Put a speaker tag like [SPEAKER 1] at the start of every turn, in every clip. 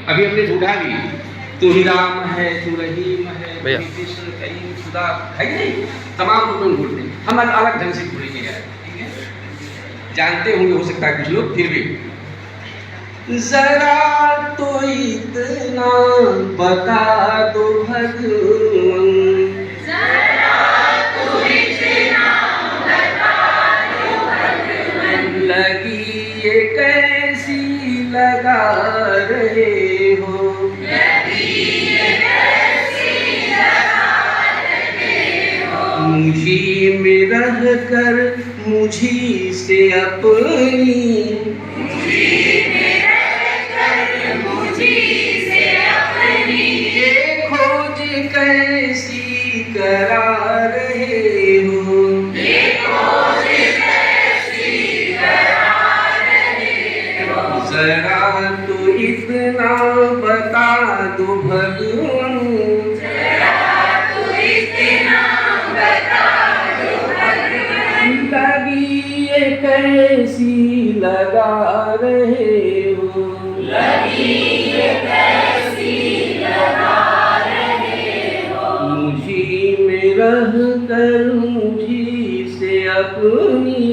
[SPEAKER 1] अभी हमने ढूंढा भी, तू ही राम है, तू रहीम है,
[SPEAKER 2] भैया।
[SPEAKER 1] कृष्ण करीम खुदा है कि नहीं, तमाम रूप में ढूंढते हैं। हम अलग ढंग से ढूंढेंगे यार, ठीक है? जानते होंगे हो सकता है कुछ लोग, फिर भी जरा तो इतना बता दो भगवान, लगी ये कैसी लगा रहे हो, मुझी में रह कर मुझी से अपनी, ये खोज कैसी करा रहे हो, जरा तो इतना बता दो भगवान, लगी ये कैसी लगा रहे हो, मुझी में रह कर मुझी से अपनी,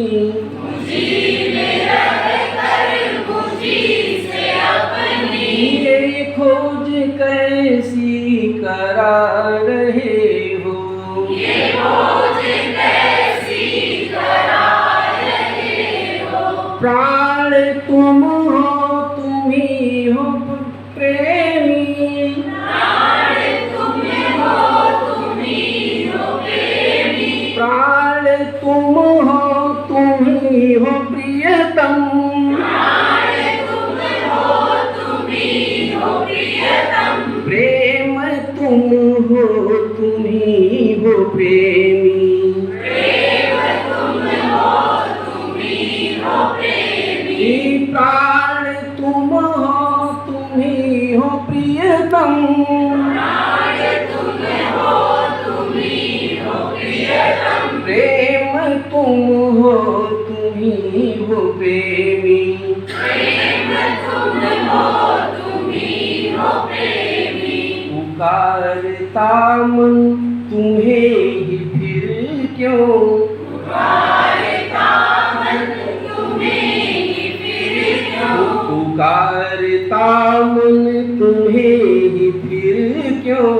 [SPEAKER 1] ये खोज कैसी करा रहे हो, प्राण तुम हो, तुम ही हो प्रेमी, प्राण तुम हो, तुम ही हो प्रियतम, प्रेम तुम हो, तुम ही हो प्रेमी, प्राण तुम हो, तुम ही हो प्रियतम, प्रेम तुम हो, तुम ही हो प्रेमी, पुकारता मन तुम्हें ही फिर क्यों, पुकारता मन तुम्हें ही फिर क्यों,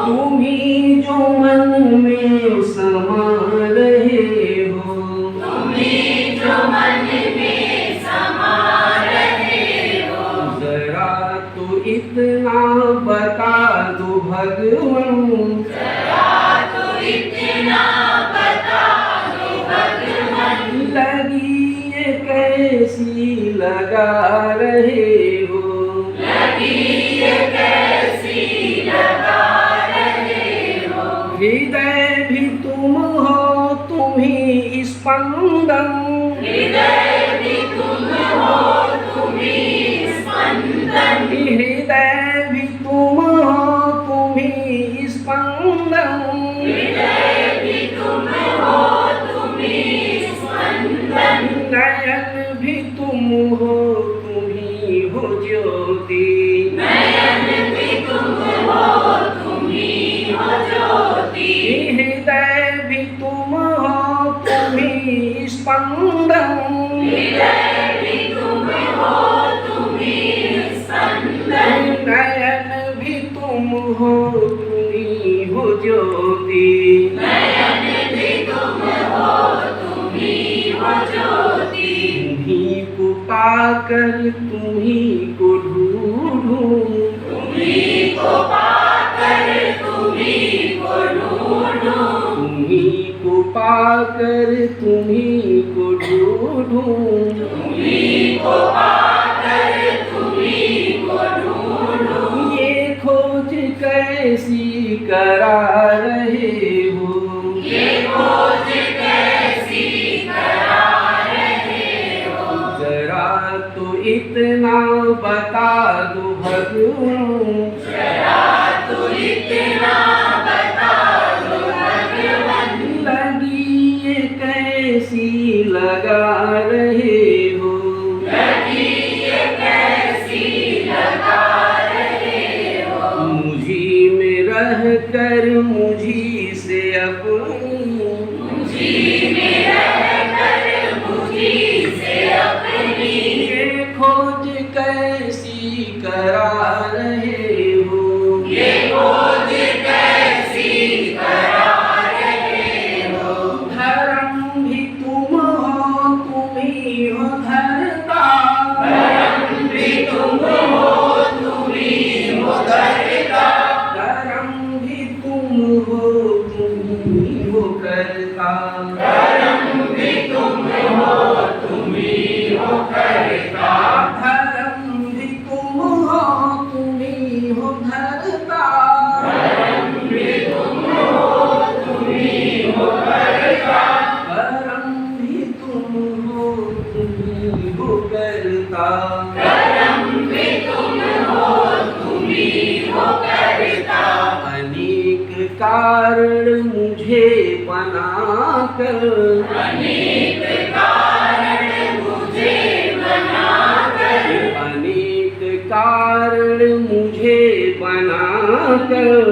[SPEAKER 1] तुम ही जो मन में समा रहे हो, जरा तो इतना बता दो भगवान, लगी ये कैसी लगा रहे हो, हृदय भी तुम हो, तुम ही स्पंदन, हृदय भी तुम हो, तुम ही स्पंदन, नयन भी तुम हो, तुम ही हो ज्योति, हृदय भी तुम हो, तुम ही स्पंदन, नयन भी तुम हो, तुम ही हो ज्योति, तुम्हीं को पाकर तुम्हीं को ढूंढूं, तुम्हीं को पाकर तुम्हीं को ढूंढूं, ये खोज कैसी करा रहे हो, जरा तो इतना बता दो भगवान, लगी ये कैसी लगा रहे हो, मुझी में रह कर मुझी से अपनी, ये खोज कैसी करा रहे हो, धर्म भी तुम हो तुम ही हो धरता, धर्म भी तुम हो तुम ही हो करता, धर्म भी तुम हो तुम ही हो धरता, करम भी तुम हो तुम ही हो करता, अनेक कारण मुझे बनाकर, अनेक कारण मुझे बनाकर,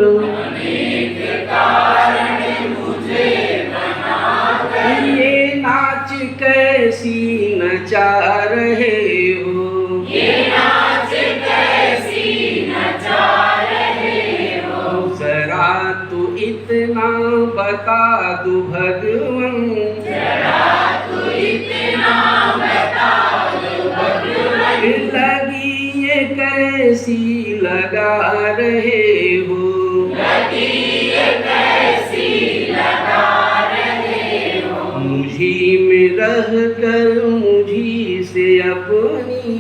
[SPEAKER 1] ये नाच कैसी नचा रहे हो, जरा तो इतना बता दो भगवन, लगी ये कैसी लगा रहे हो, मुझी में रह कर मुझी से अपनी,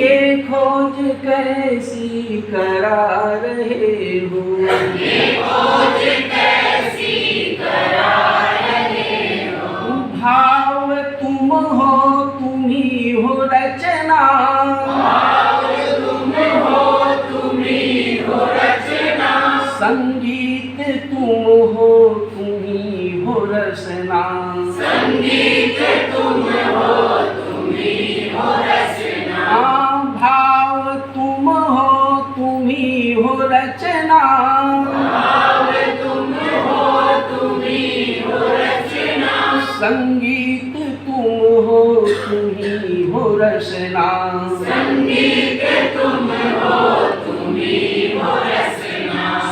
[SPEAKER 1] ये खोज कैसी करा रहे हो, भाव तुम हो तुम ही हो रचना, संगीत तुम हो तुम ही हो रचना, भाव तुम हो तुम ही हो रचना, संगीत तुम हो तुम ही हो रचना,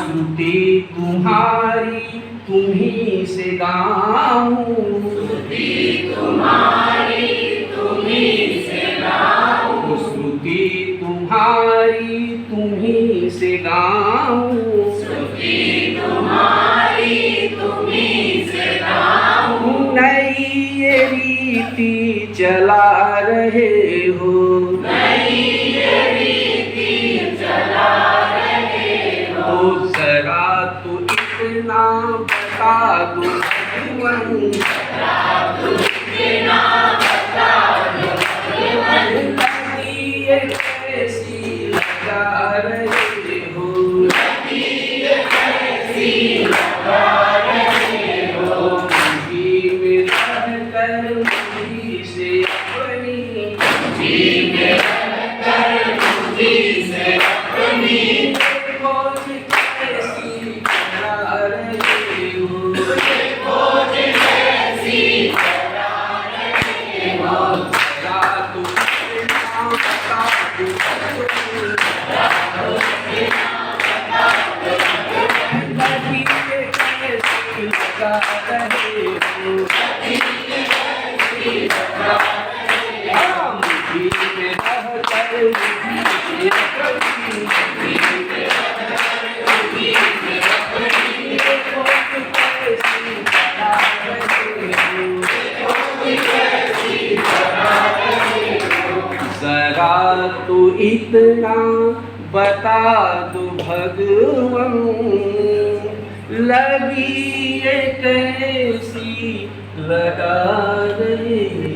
[SPEAKER 1] श्रुति तुम्हारी तुम ही से गाऊं, श्रुति तुम्हारी तुम ही से गाऊं, नई ये रीति चला रहे हो, तो जरा तो इतना बता दो भगवन, ये कैसी लगा रहे हो, मुझी में रह कर मुझी से अपनी, खोज कैसी करा रहे हो, जरा तो इतना बता दो भगवन, लगी ये कैसी लगा रही